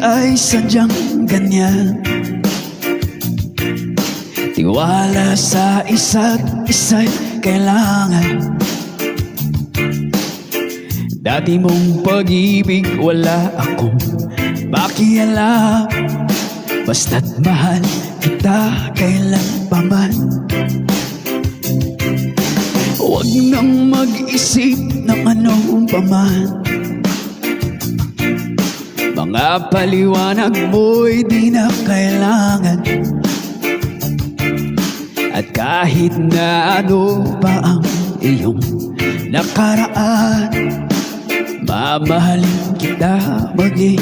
ay sadyang ganyan. Tiwala sa isa't isa'y kailangan. Dati mong pag-ibig wala akong pakialam. Basta't mahal kita kailan pa man. Huwag nang mag-isip ng anong paman. Mga paliwanag mo'y di na kailangan. At kahit na ano pa ang iyong nakaraan, mamahalin kita maging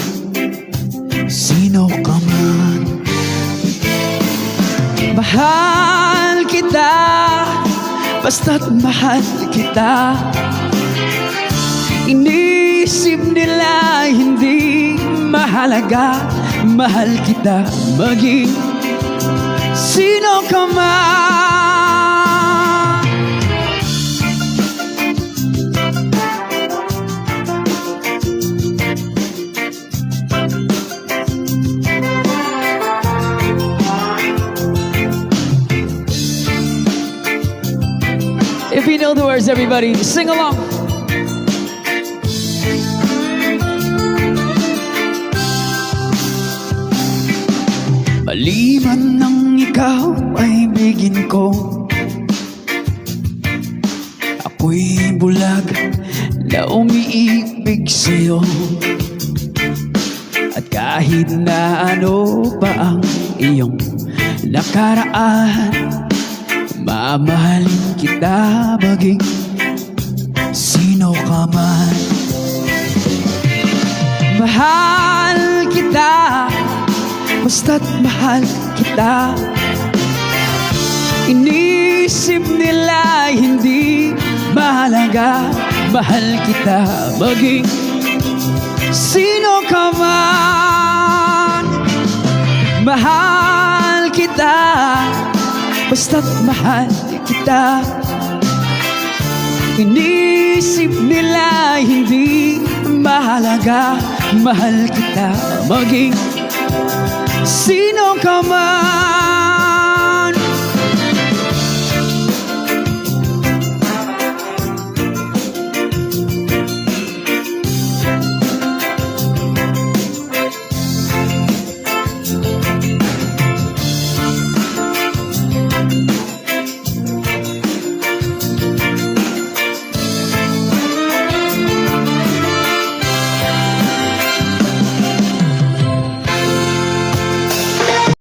sino ka man. Mahal kita, basta't mahal kita. Inisip nila hindi mahalaga. Mahal kita maging sino ka man. If you know the words, everybody, sing along. Maliban nang ikaw ay bigin ko, ako'y bulag na umiibig sa'yo. At kahit na ano pa ang iyong nakaraan, mamahalin kita maging sino ka man. Mahal kita, basta't mahal kita. Inisip nila hindi mahalaga. Mahal kita maging sino ka man. Mahal kita, basta't mahal kita. Inisip nila hindi mahalaga. Mahal kita maging sino ka man.